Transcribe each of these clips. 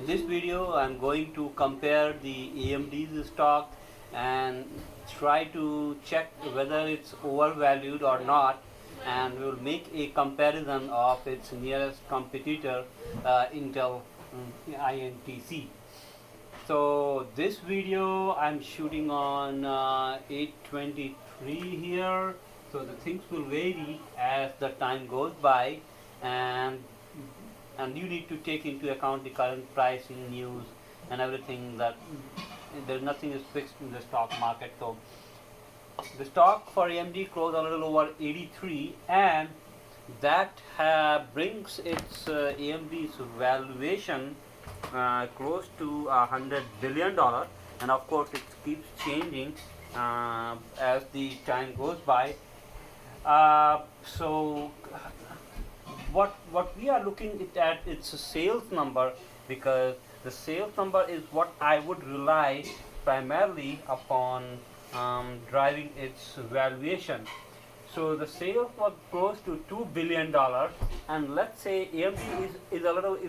In this video, I'm going to compare the AMD's stock and try to check whether it's overvalued or not, and we'll make a comparison of its nearest competitor, Intel INTC. So this video I'm shooting on 823 here, so the things will vary as the time goes by, and you need to take into account the current pricing news and everything, that there's nothing is fixed in the stock market. So the stock for AMD closed a little over 83, and that brings its AMD's valuation close to $100 billion, and of course it keeps changing as the time goes by. So what we are looking at, it's a sales number, because the sales number is what I would rely primarily upon driving its valuation. So the sales was close to $2 billion, and let's say AMD is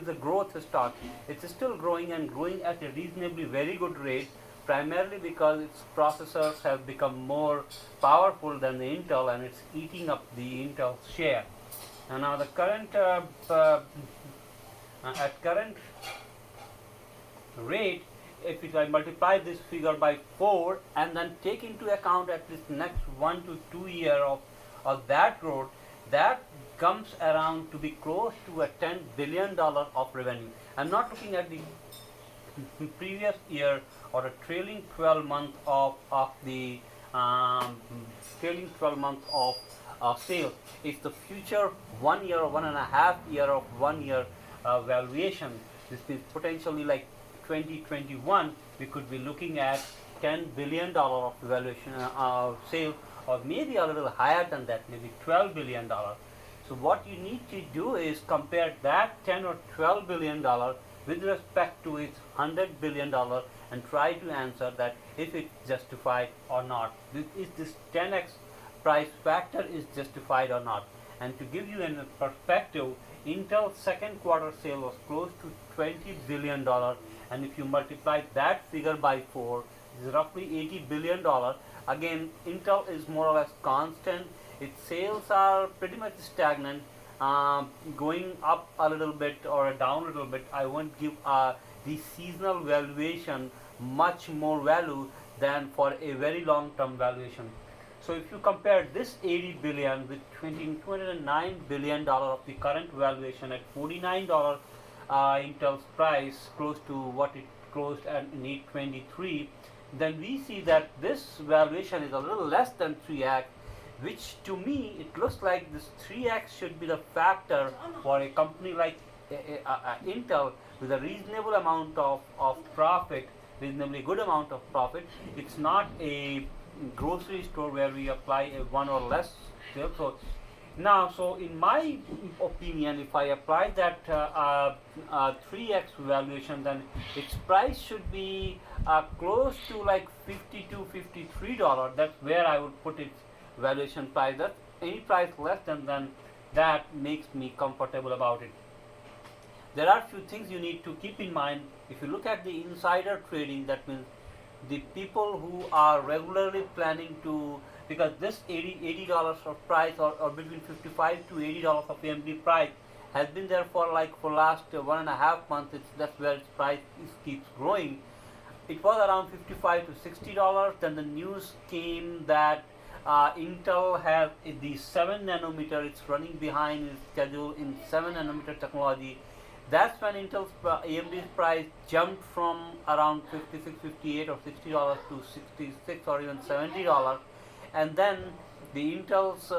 a growth stock. It's still growing and growing at a reasonably very good rate, primarily because its processors have become more powerful than the Intel, and it's eating up the Intel share. And now the current at current rate, if I multiply this figure by 4 and then take into account at least next 1 to 2 years of that growth, that comes around to be close to a $10 billion of revenue. I'm not looking at the previous year or a trailing 12 month of the trailing 12 months of sales. It's the future 1 year or 1.5 year of 1 year valuation. This is potentially like 2021, we could be looking at $10 billion of valuation of sales, or maybe a little higher than that, maybe $12 billion. So what you need to do is compare that $10 or $12 billion with respect to its $100 billion and try to answer that if it's justified or not. Is this 10x price factor is justified or not? And to give you a perspective, Intel's second quarter sale was close to $20 billion, and if you multiply that figure by 4, it's roughly $80 billion. Again, Intel is more or less constant. Its sales are pretty much stagnant, going up a little bit or down a little bit. I won't give the seasonal valuation much more value than for a very long term valuation. So if you compare this 80 billion with $209 billion of the current valuation at $49 Intel's price, close to what it closed at in 823, then we see that this valuation is a little less than 3x, which to me it looks like this 3x should be the factor for a company like Intel with a reasonable amount of profit, reasonably good amount of profit. It's not a grocery store where we apply a 1 or less sale. So in my opinion, if I apply that 3x valuation, then its price should be close to like $52, $53. That's where I would put its valuation price. That any price less than that makes me comfortable about it. There are few things you need to keep in mind. If you look at the insider trading, that means the people who are regularly planning to, because this $80 of price, or between $55 to $80 of AMD price has been there for last 1.5 months. That's where its price keeps growing. It was around $55 to $60. Then the news came that Intel has the 7 nanometer. It's running behind its schedule in 7 nanometer technology. That's when Intel's AMD's price jumped from around $56, $58 or $60 to $66 or even $70. And then the Intel's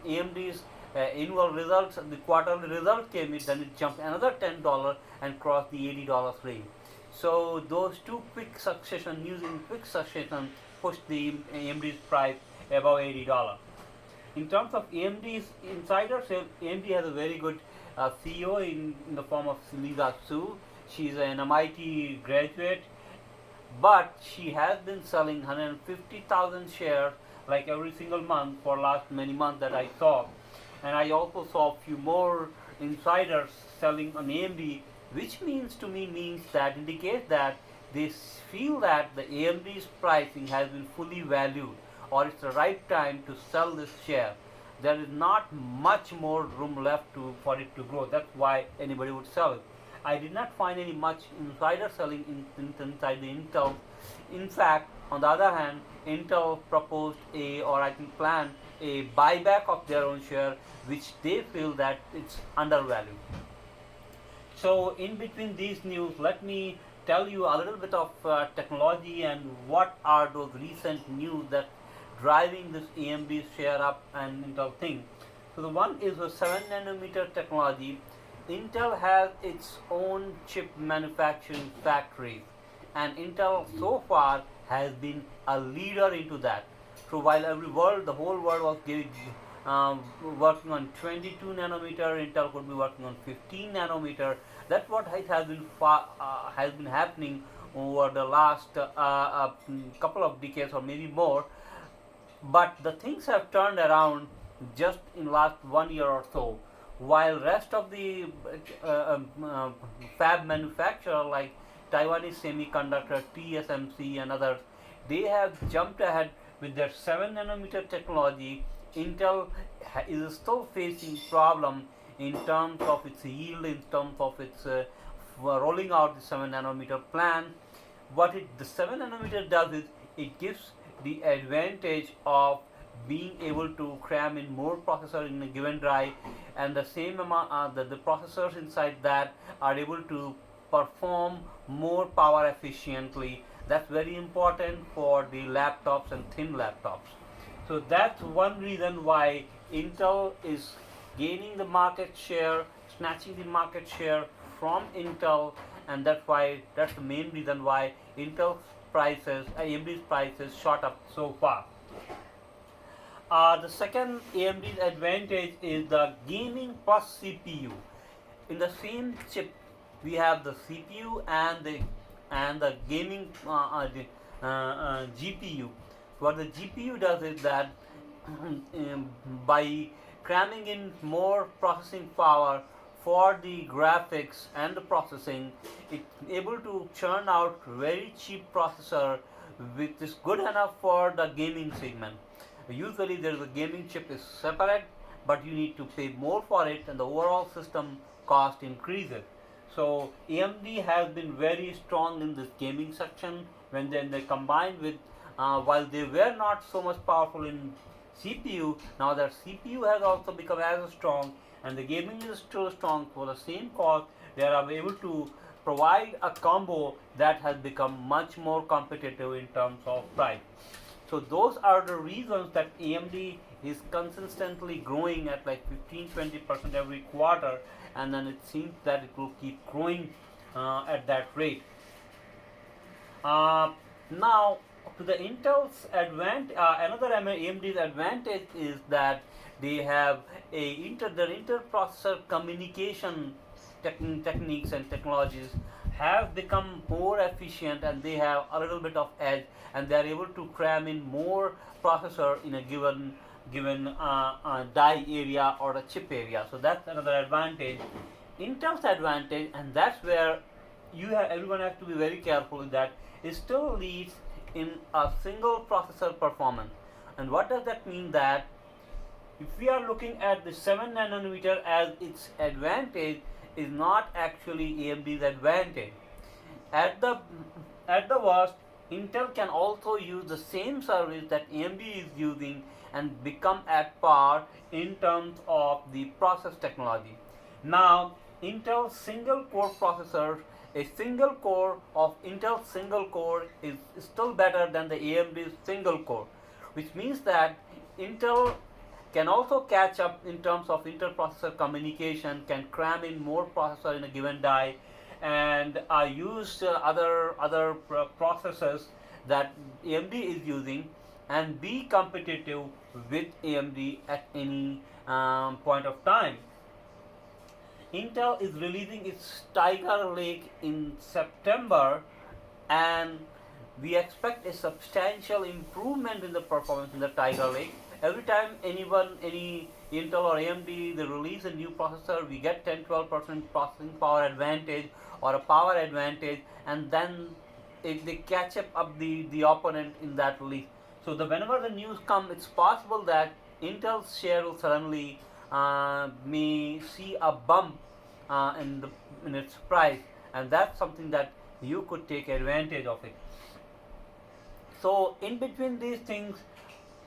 AMD's annual results, the quarterly result came in, then it jumped another $10 and crossed the $80 range. So those two quick succession news in quick succession pushed the AMD's price above $80. In terms of AMD's insider sales, AMD has a very good CEO in the form of Lisa Su. She's an MIT graduate, but she has been selling 150,000 shares like every single month for last many months that I saw. And I also saw a few more insiders selling on AMD which means to me means that indicates that they feel that the AMD's pricing has been fully valued, or it's the right time to sell this share. There is not much more room left for it to grow. That's why anybody would sell it. I did not find any much insider selling inside the Intel. In fact, on the other hand, Intel proposed or I think planned a buyback of their own share, which they feel that it's undervalued. So in between these news, let me tell you a little bit of technology and what are those recent news that driving this AMD share up and Intel thing. So the one is the 7 nanometer technology. Intel has its own chip manufacturing factories, and Intel so far has been a leader into that. So while the whole world was working on 22 nanometer, Intel could be working on 15 nanometer. That's what has been happening over the last couple of decades or maybe more. But the things have turned around just in last 1 year or so. While rest of the fab manufacturer like Taiwanese Semiconductor, TSMC and others, they have jumped ahead with their 7 nanometer technology. Intel is still facing problem in terms of its yield, in terms of its rolling out the 7 nanometer plan. What the 7 nanometer does is it gives the advantage of being able to cram in more processor in a given die, and the same amount the processors inside that are able to perform more power efficiently. That's very important for the laptops and thin laptops. So that's one reason why Intel is gaining the market share, snatching the market share from Intel, and that's the main reason why Intel's prices, AMD's prices shot up so far. The second AMD's advantage is the gaming plus CPU. In the same chip, we have the CPU and the gaming GPU. What the GPU does is that by cramming in more processing power for the graphics and the processing, it's able to churn out very cheap processor which is good enough for the gaming segment. Usually there is a gaming chip is separate, but you need to pay more for it and the overall system cost increases. So AMD has been very strong in this gaming section when they combined with while they were not so much powerful in CPU, now their CPU has also become as strong and the gaming is still strong. For the same cost, they are able to provide a combo that has become much more competitive in terms of price. So those are the reasons that AMD is consistently growing at like 15-20% every quarter, and then it seems that it will keep growing at that rate. Now to the Intel's another AMD's advantage is that they have their inter-processor communication techniques and technologies have become more efficient, and they have a little bit of edge, and they are able to cram in more processor in a given die area or a chip area. So that's another advantage. Intel's advantage, and that's where everyone has to be very careful with that, it still leads in a single processor performance. And what does that mean? That if we are looking at the 7 nanometer as its advantage, is not actually AMD's advantage. At the worst, Intel can also use the same service that AMD is using and become at par in terms of the process technology. Now, Intel's single core processor, a single core of Intel's single core is still better than the AMD's single core, which means that Intel can also catch up in terms of inter-processor communication, can cram in more processor in a given die, and use other processors that AMD is using, and be competitive with AMD at any point of time. Intel is releasing its Tiger Lake in September, and we expect a substantial improvement in the performance in the Tiger Lake. Every time any Intel or AMD, they release a new processor, we get 10-12% processing power advantage or a power advantage, and then if they catch up the opponent in that release. So whenever the news come, it's possible that Intel's share will suddenly may see a bump in its price, and that's something that you could take advantage of it. So in between these things,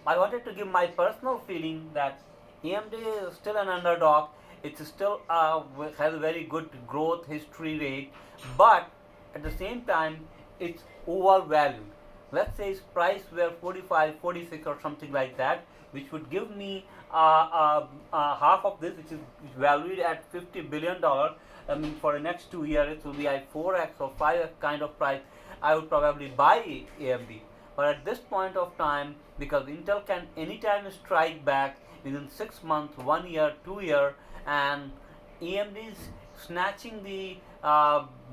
I wanted to give my personal feeling that AMD is still an underdog. It's still has a very good growth history rate, but at the same time, it's overvalued. Let's say its price were 45, 46 or something like that, which would give me half of this, which is valued at $50 billion. I mean, for the next 2 years, it will be at 4x or 5x kind of price. I would probably buy AMD. But at this point of time, because Intel can anytime strike back within 6 months, 1 year, 2 year, and AMD is snatching the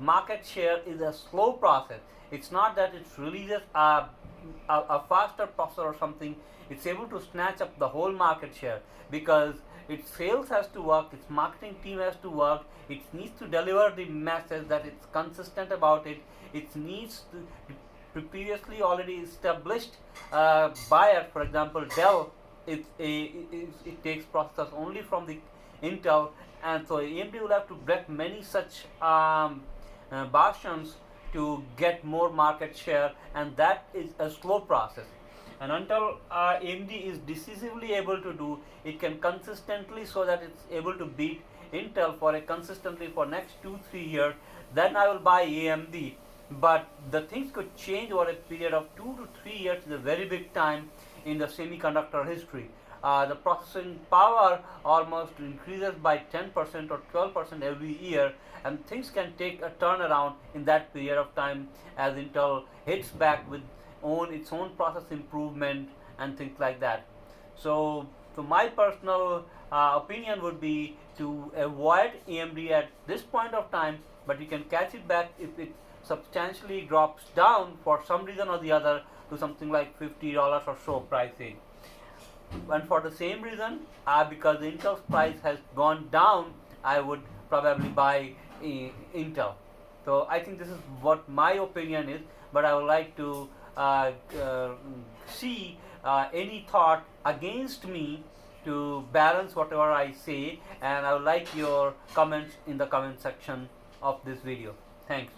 market share is a slow process. It's not that it releases a faster processor or something. It's able to snatch up the whole market share because its sales has to work, its marketing team has to work, it needs to deliver the message that it's consistent about it, it needs to previously already established buyer, for example Dell, it takes processors only from the Intel, and so AMD will have to break many such bastions to get more market share, and that is a slow process. And until AMD is decisively able to do, it can consistently so that it's able to beat Intel for a consistently for next 2-3 years, then I will buy AMD. But the things could change over a period of 2 to 3 years. Is a very big time in the semiconductor history. The processing power almost increases by 10% or 12% every year, and things can take a turnaround in that period of time as Intel hits back with its own process improvement and things like that. So my personal opinion would be to avoid AMD at this point of time, but you can catch it back if it substantially drops down for some reason or the other to something like $50 or so pricing. And for the same reason, because Intel's price has gone down, I would probably buy Intel. So I think this is what my opinion is, but I would like to see any thought against me to balance whatever I say, and I would like your comments in the comment section of this video. Thanks.